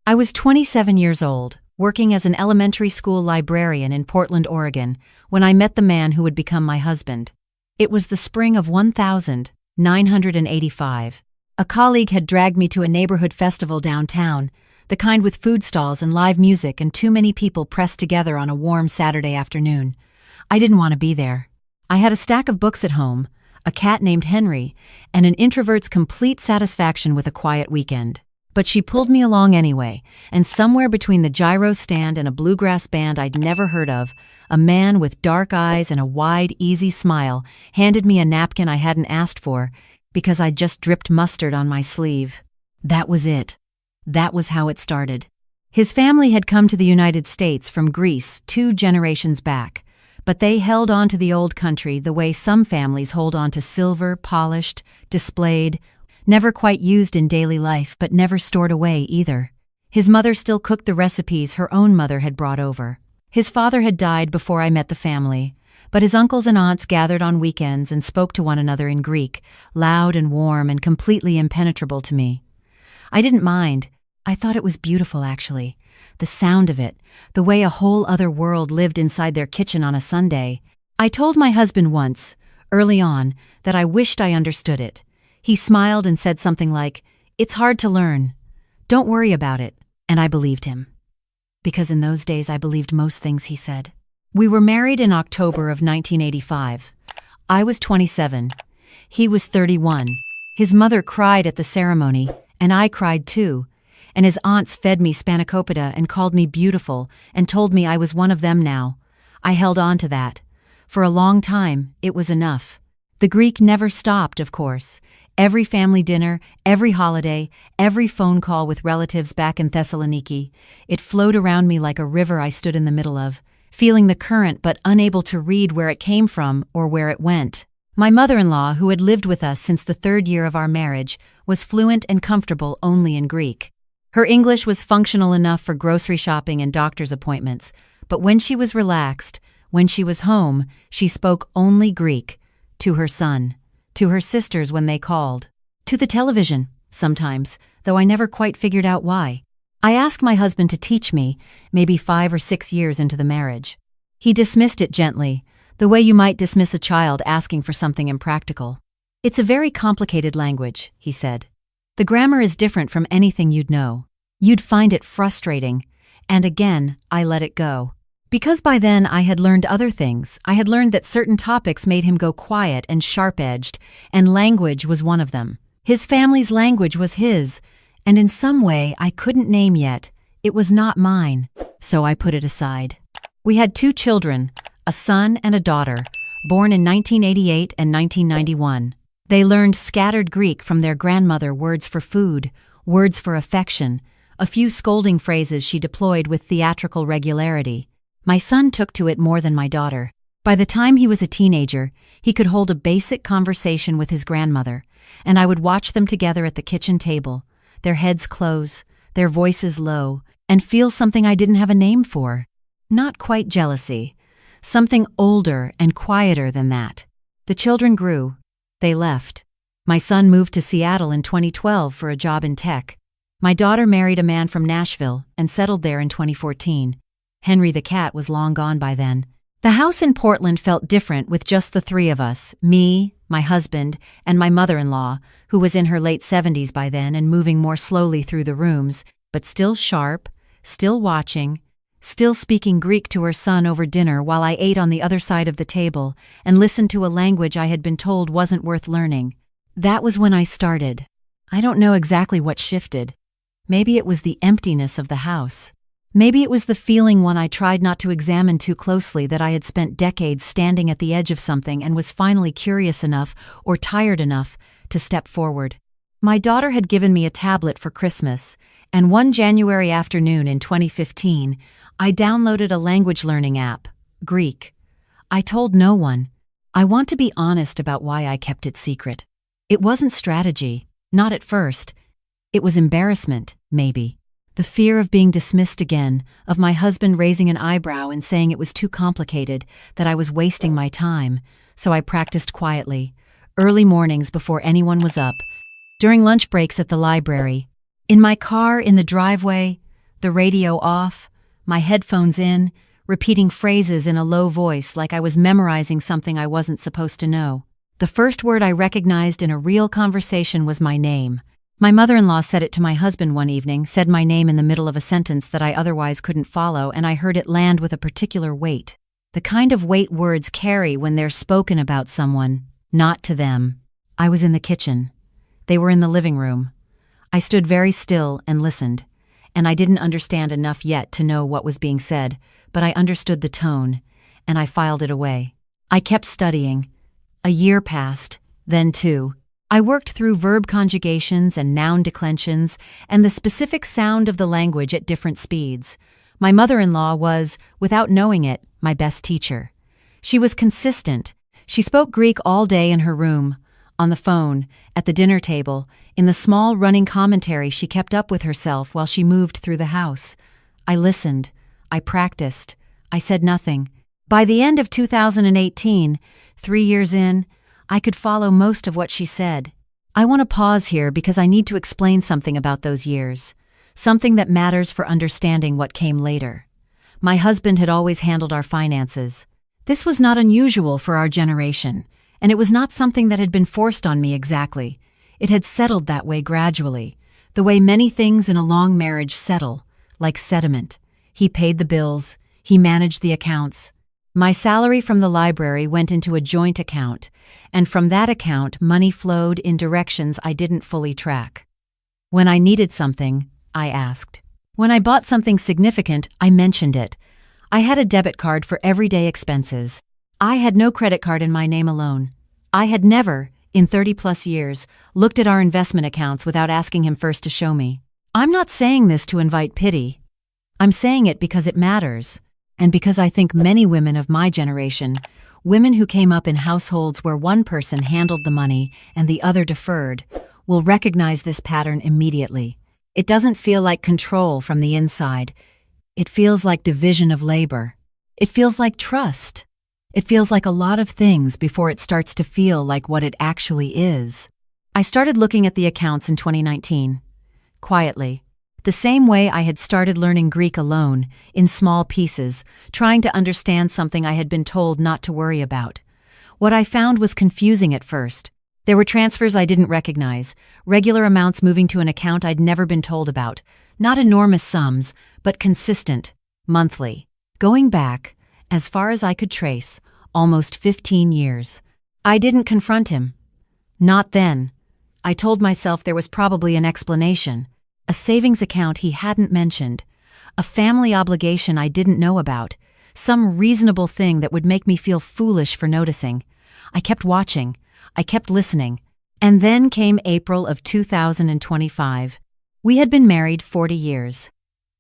I was 27 years old, working as an elementary school librarian in Portland, Oregon, when I met the man who would become my husband. It was the spring of 1985. A colleague had dragged me to a neighborhood festival downtown, the kind with food stalls and live music and too many people pressed together on a warm Saturday afternoon. I didn't want to be there. I had a stack of books at home, a cat named Henry, and an introvert's complete satisfaction with a quiet weekend. But she pulled me along anyway, and somewhere between the gyro stand and a bluegrass band I'd never heard of, a man with dark eyes and a wide, easy smile handed me a napkin I hadn't asked for because I'd just dripped mustard on my sleeve. That was it. That was how it started. His family had come to the United States from Greece 2 generations back, but they held on to the old country the way some families hold on to silver, polished, displayed, never quite used in daily life but never stored away either. His mother still cooked the recipes her own mother had brought over. His father had died before I met the family, but his uncles and aunts gathered on weekends and spoke to one another in Greek, loud and warm and completely impenetrable to me. I didn't mind. I thought it was beautiful, actually. The sound of it, the way a whole other world lived inside their kitchen on a Sunday. I told my husband once, early on, that I wished I understood it. He smiled and said something like, "It's hard to learn. Don't worry about it." And I believed him. Because in those days I believed most things he said. We were married in October of 1985. I was 27. He was 31. His mother cried at the ceremony, and I cried too. And his aunts fed me spanakopita and called me beautiful and told me I was one of them now. I held on to that. For a long time, it was enough. The Greek never stopped, of course. Every family dinner, every holiday, every phone call with relatives back in Thessaloniki, it flowed around me like a river I stood in the middle of, feeling the current but unable to read where it came from or where it went. My mother-in-law, who had lived with us since the 3rd year of our marriage, was fluent and comfortable only in Greek. Her English was functional enough for grocery shopping and doctor's appointments, but when she was relaxed, when she was home, she spoke only Greek, to her son, to her sisters when they called, to the television, sometimes, though I never quite figured out why. I asked my husband to teach me, maybe 5 or 6 years into the marriage. He dismissed it gently, the way you might dismiss a child asking for something impractical. "It's a very complicated language," he said. "The grammar is different from anything you'd know. You'd find it frustrating." And again, I let it go. Because by then I had learned other things. I had learned that certain topics made him go quiet and sharp-edged, and language was one of them. His family's language was his, and in some way I couldn't name yet. It was not mine, so I put it aside. We had 2 children, a son and a daughter, born in 1988 and 1991. They learned scattered Greek from their grandmother, words for food, words for affection, a few scolding phrases she deployed with theatrical regularity. My son took to it more than my daughter. By the time he was a teenager, he could hold a basic conversation with his grandmother, and I would watch them together at the kitchen table, their heads close, their voices low, and feel something I didn't have a name for. Not quite jealousy. Something older and quieter than that. The children grew. They left. My son moved to Seattle in 2012 for a job in tech. My daughter married a man from Nashville and settled there in 2014. Henry the cat was long gone by then. The house in Portland felt different with just the 3 of us, me, my husband, and my mother-in-law, who was in her late 70s by then and moving more slowly through the rooms, but still sharp, still watching, still speaking Greek to her son over dinner while I ate on the other side of the table and listened to a language I had been told wasn't worth learning. That was when I started. I don't know exactly what shifted. Maybe it was the emptiness of the house. Maybe it was the feeling one I tried not to examine too closely that I had spent decades standing at the edge of something and was finally curious enough or tired enough to step forward. My daughter had given me a tablet for Christmas, and one January afternoon in 2015, I downloaded a language learning app, Greek. I told no one. I want to be honest about why I kept it secret. It wasn't strategy, not at first. It was embarrassment, maybe. The fear of being dismissed again, of my husband raising an eyebrow and saying it was too complicated, that I was wasting my time, so I practiced quietly, early mornings before anyone was up, during lunch breaks at the library, in my car in the driveway, The radio off, my headphones in, repeating phrases in a low voice like I was memorizing something I wasn't supposed to know. The first word I recognized in a real conversation was my name. My mother-in-law said it to my husband one evening, said my name in the middle of a sentence that I otherwise couldn't follow, and I heard it land with a particular weight. The kind of weight words carry when they're spoken about someone, not to them. I was in the kitchen. They were in the living room. I stood very still and listened, and I didn't understand enough yet to know what was being said, but I understood the tone, and I filed it away. I kept studying. A year passed, then two. I worked through verb conjugations and noun declensions and the specific sound of the language at different speeds. My mother-in-law was, without knowing it, my best teacher. She was consistent. She spoke Greek all day in her room, on the phone, at the dinner table, in the small running commentary she kept up with herself while she moved through the house. I listened. I practiced. I said nothing. By the end of 2018, 3 years in, I could follow most of what she said. I want to pause here because I need to explain something about those years, something that matters for understanding what came later. My husband had always handled our finances. This was not unusual for our generation, and it was not something that had been forced on me exactly. It had settled that way gradually, the way many things in a long marriage settle, like sediment. He paid the bills. He managed the accounts. My salary from the library went into a joint account, and from that account money flowed in directions I didn't fully track. When I needed something, I asked. When I bought something significant, I mentioned it. I had a debit card for everyday expenses. I had no credit card in my name alone. I had never, in 30-plus years, looked at our investment accounts without asking him first to show me. I'm not saying this to invite pity. I'm saying it because it matters. And because I think many women of my generation, women who came up in households where one person handled the money and the other deferred, will recognize this pattern immediately. It doesn't feel like control from the inside. It feels like division of labor. It feels like trust. It feels like a lot of things before it starts to feel like what it actually is. I started looking at the accounts in 2019. Quietly. The same way I had started learning Greek alone, in small pieces, trying to understand something I had been told not to worry about. What I found was confusing at first. There were transfers I didn't recognize, regular amounts moving to an account I'd never been told about, not enormous sums, but consistent, monthly. Going back, as far as I could trace, almost 15 years. I didn't confront him. Not then. I told myself there was probably an explanation. A savings account he hadn't mentioned, a family obligation I didn't know about, some reasonable thing that would make me feel foolish for noticing. I kept watching, I kept listening, and then came April of 2025. We had been married 40 years.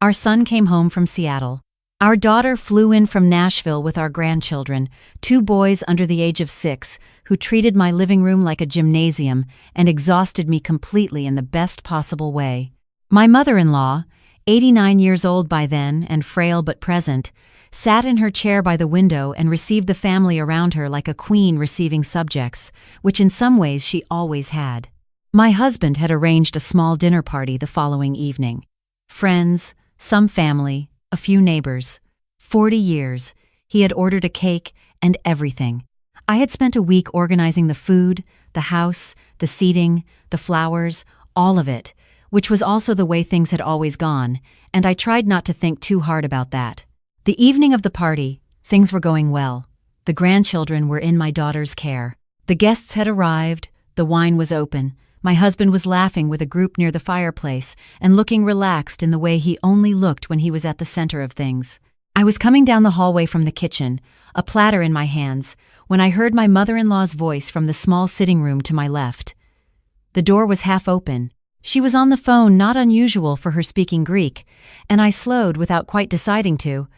Our son came home from Seattle. Our daughter flew in from Nashville with our grandchildren, 2 boys under the age of 6, who treated my living room like a gymnasium and exhausted me completely in the best possible way. My mother-in-law, 89 years old by then and frail but present, sat in her chair by the window and received the family around her like a queen receiving subjects, which in some ways she always had. My husband had arranged a small dinner party the following evening. Friends, some family, a few neighbors. 40 years, he had ordered a cake and everything. I had spent a week organizing the food, the house, the seating, the flowers, all of it, which was also the way things had always gone, and I tried not to think too hard about that. The evening of the party, things were going well. The grandchildren were in my daughter's care. The guests had arrived, the wine was open, my husband was laughing with a group near the fireplace and looking relaxed in the way he only looked when he was at the center of things. I was coming down the hallway from the kitchen, a platter in my hands, when I heard my mother-in-law's voice from the small sitting room to my left. The door was half open. She was on the phone, not unusual for her speaking Greek, and I slowed without quite deciding to.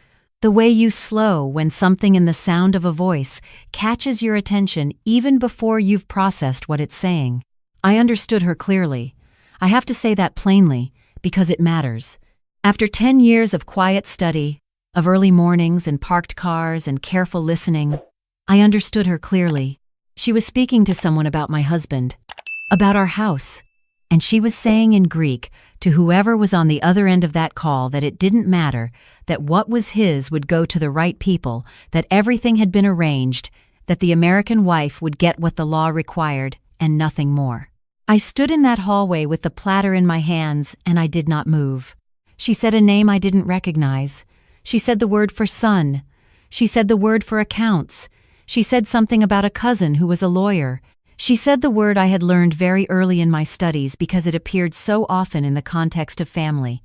The way you slow when something in the sound of a voice catches your attention even before you've processed what it's saying. I understood her clearly. I have to say that plainly, because it matters. After 10 years of quiet study, of early mornings and parked cars and careful listening, I understood her clearly. She was speaking to someone about my husband, about our house. And she was saying in Greek to whoever was on the other end of that call that it didn't matter, that what was his would go to the right people, that everything had been arranged, that the American wife would get what the law required, and nothing more. I stood in that hallway with the platter in my hands, and I did not move. She said a name I didn't recognize. She said the word for son. She said the word for accounts. She said something about a cousin who was a lawyer. She said the word I had learned very early in my studies because it appeared so often in the context of family.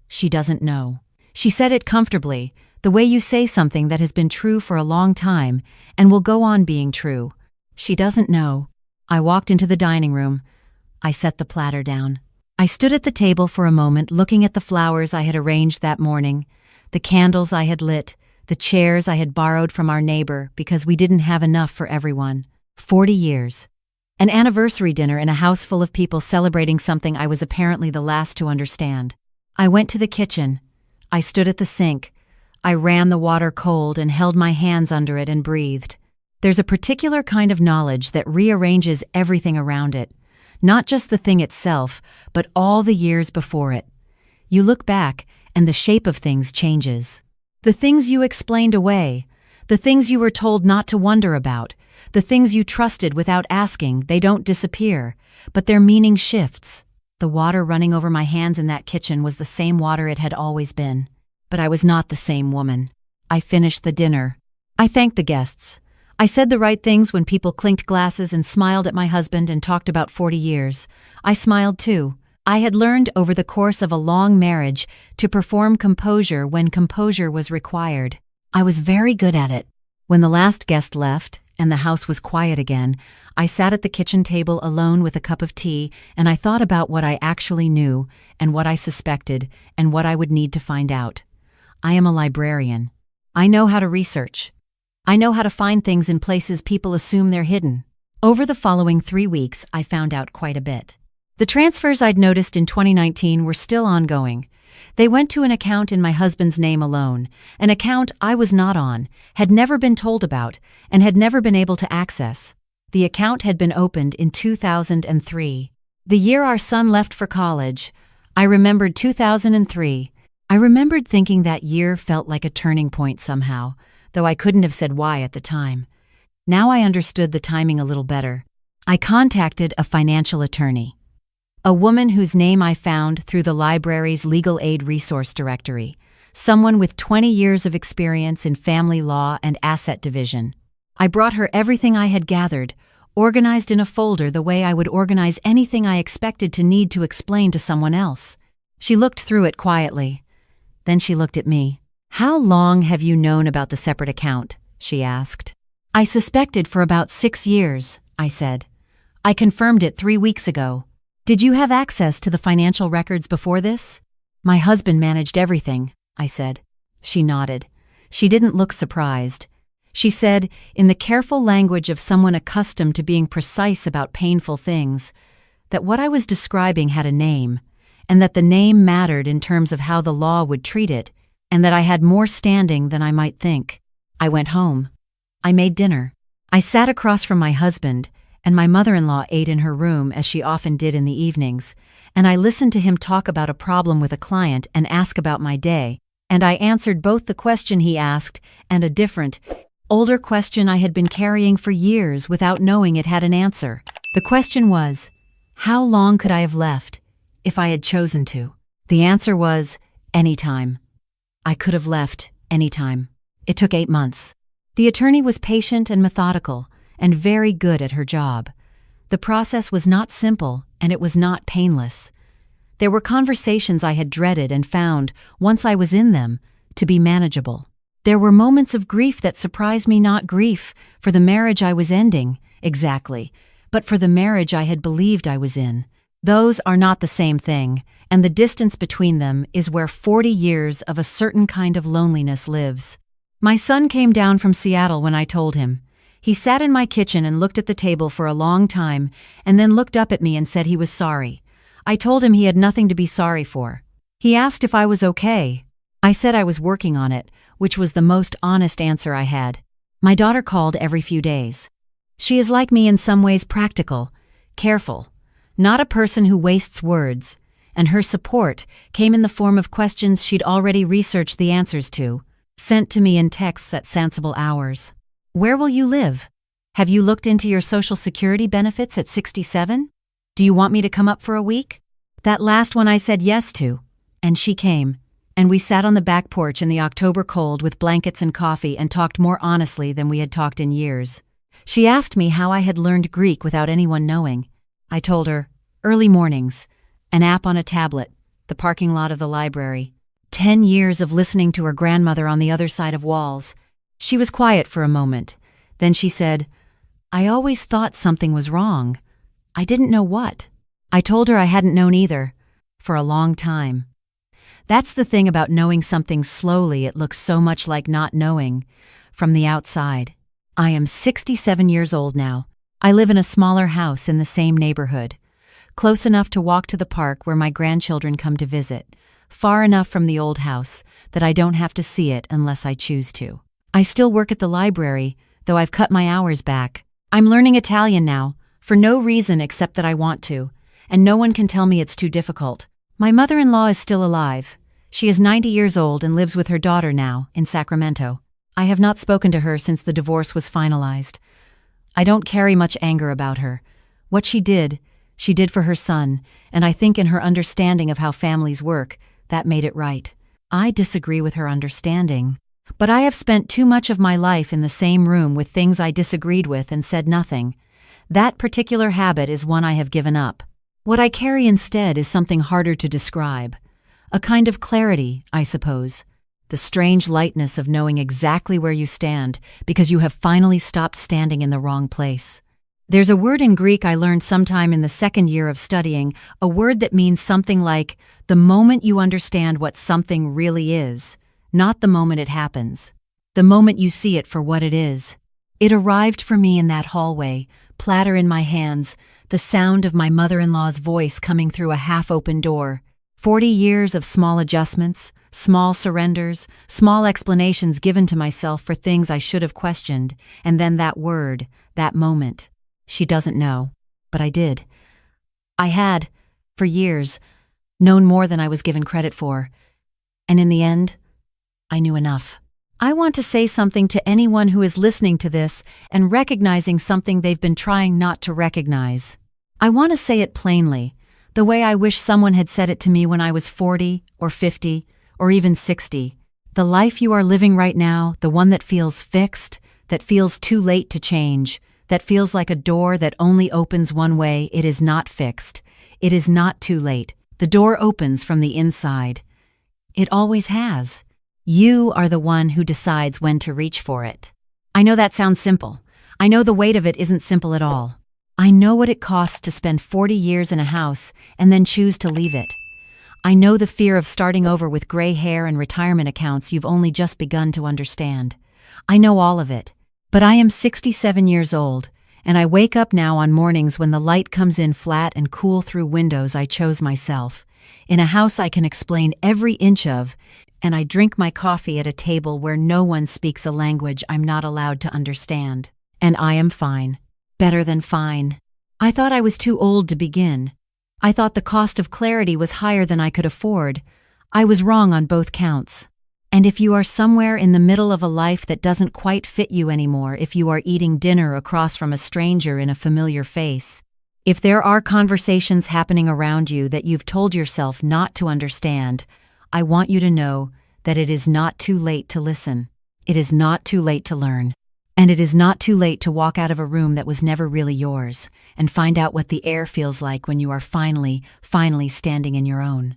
She doesn't know. She said it comfortably, the way you say something that has been true for a long time and will go on being true. She doesn't know. I walked into the dining room. I set the platter down. I stood at the table for a moment looking at the flowers I had arranged that morning, the candles I had lit, the chairs I had borrowed from our neighbor because we didn't have enough for everyone. 40 years. An anniversary dinner in a house full of people celebrating something I was apparently the last to understand. I went to the kitchen. I stood at the sink. I ran the water cold and held my hands under it and breathed. There's a particular kind of knowledge that rearranges everything around it, not just the thing itself, but all the years before it. You look back, and the shape of things changes. The things you explained away, the things you were told not to wonder about, the things you trusted without asking, they don't disappear, but their meaning shifts. The water running over my hands in that kitchen was the same water it had always been. But I was not the same woman. I finished the dinner. I thanked the guests. I said the right things when people clinked glasses and smiled at my husband and talked about 40 years. I smiled too. I had learned over the course of a long marriage to perform composure when composure was required. I was very good at it. When the last guest left, and the house was quiet again, I sat at the kitchen table alone with a cup of tea, and I thought about what I actually knew, and what I suspected, and what I would need to find out. I am a librarian. I know how to research. I know how to find things in places people assume they're hidden. Over the following 3 weeks, I found out quite a bit. The transfers I'd noticed in 2019 were still ongoing. They went to an account in my husband's name alone, an account I was not on, had never been told about, and had never been able to access. The account had been opened in 2003. The year our son left for college. I remembered 2003. I remembered thinking that year felt like a turning point somehow, though I couldn't have said why at the time. Now I understood the timing a little better. I contacted a financial attorney. A woman whose name I found through the library's legal aid resource directory, someone with 20 years of experience in family law and asset division. I brought her everything I had gathered, organized in a folder the way I would organize anything I expected to need to explain to someone else. She looked through it quietly. Then she looked at me. "How long have you known about the separate account?" she asked. "I suspected for about 6 years," I said. "I confirmed it 3 weeks ago. Did you have access to the financial records before this?" "My husband managed everything," I said. She nodded. She didn't look surprised. She said, in the careful language of someone accustomed to being precise about painful things, that what I was describing had a name, and that the name mattered in terms of how the law would treat it, and that I had more standing than I might think. I went home. I made dinner. I sat across from my husband, and my mother-in-law ate in her room as she often did in the evenings, and I listened to him talk about a problem with a client and ask about my day, and I answered both the question he asked and a different, older question I had been carrying for years without knowing it had an answer. The question was, how long could I have left if I had chosen to? The answer was, anytime. I could have left anytime. It took 8 months. The attorney was patient and methodical, and very good at her job. The process was not simple, and it was not painless. There were conversations I had dreaded and found, once I was in them, to be manageable. There were moments of grief that surprised me, not grief for the marriage I was ending, exactly, but for the marriage I had believed I was in. Those are not the same thing, and the distance between them is where 40 years of a certain kind of loneliness lives. My son came down from Seattle when I told him. He sat in my kitchen and looked at the table for a long time, and then looked up at me and said he was sorry. I told him he had nothing to be sorry for. He asked if I was okay. I said I was working on it, which was the most honest answer I had. My daughter called every few days. She is like me in some ways, practical, careful, not a person who wastes words, and her support came in the form of questions she'd already researched the answers to, sent to me in texts at sensible hours. Where will you live? Have you looked into your Social Security benefits at 67? Do you want me to come up for a week? That last one I said yes to, and she came, and we sat on the back porch in the October cold with blankets and coffee and talked more honestly than we had talked in years. She asked me how I had learned Greek without anyone knowing. I told her, early mornings, an app on a tablet, the parking lot of the library, 10 years of listening to her grandmother on the other side of walls. She was quiet for a moment. Then she said, I always thought something was wrong. I didn't know what. I told her I hadn't known either, for a long time. That's the thing about knowing something slowly, it looks so much like not knowing, from the outside. I am 67 years old now. I live in a smaller house in the same neighborhood, close enough to walk to the park where my grandchildren come to visit, far enough from the old house that I don't have to see it unless I choose to. I still work at the library, though I've cut my hours back. I'm learning Italian now, for no reason except that I want to, and no one can tell me it's too difficult. My mother-in-law is still alive. She is 90 years old and lives with her daughter now, in Sacramento. I have not spoken to her since the divorce was finalized. I don't carry much anger about her. What she did for her son, and I think in her understanding of how families work, that made it right. I disagree with her understanding. But I have spent too much of my life in the same room with things I disagreed with and said nothing. That particular habit is one I have given up. What I carry instead is something harder to describe. A kind of clarity, I suppose. The strange lightness of knowing exactly where you stand because you have finally stopped standing in the wrong place. There's a word in Greek I learned sometime in the second year of studying, a word that means something like the moment you understand what something really is, not the moment it happens, the moment you see it for what it is. It arrived for me in that hallway, platter in my hands, the sound of my mother-in-law's voice coming through a half-open door. 40 years of small adjustments, small surrenders, small explanations given to myself for things I should have questioned, and then that word, that moment. She doesn't know, but I did. I had, for years, known more than I was given credit for, and in the end, I knew enough. I want to say something to anyone who is listening to this and recognizing something they've been trying not to recognize. I want to say it plainly, the way I wish someone had said it to me when I was 40 or 50 or even 60. The life you are living right now, the one that feels fixed, that feels too late to change, that feels like a door that only opens one way, it is not fixed. It is not too late. The door opens from the inside. It always has. You are the one who decides when to reach for it. I know that sounds simple. I know the weight of it isn't simple at all. I know what it costs to spend 40 years in a house and then choose to leave it. I know the fear of starting over with gray hair and retirement accounts you've only just begun to understand. I know all of it. But I am 67 years old, and I wake up now on mornings when the light comes in flat and cool through windows I chose myself, in a house I can explain every inch of, and I drink my coffee at a table where no one speaks a language I'm not allowed to understand. And I am fine. Better than fine. I thought I was too old to begin. I thought the cost of clarity was higher than I could afford. I was wrong on both counts. And if you are somewhere in the middle of a life that doesn't quite fit you anymore, if you are eating dinner across from a stranger in a familiar face, if there are conversations happening around you that you've told yourself not to understand, I want you to know that it is not too late to listen. It is not too late to learn. And it is not too late to walk out of a room that was never really yours and find out what the air feels like when you are finally standing in your own.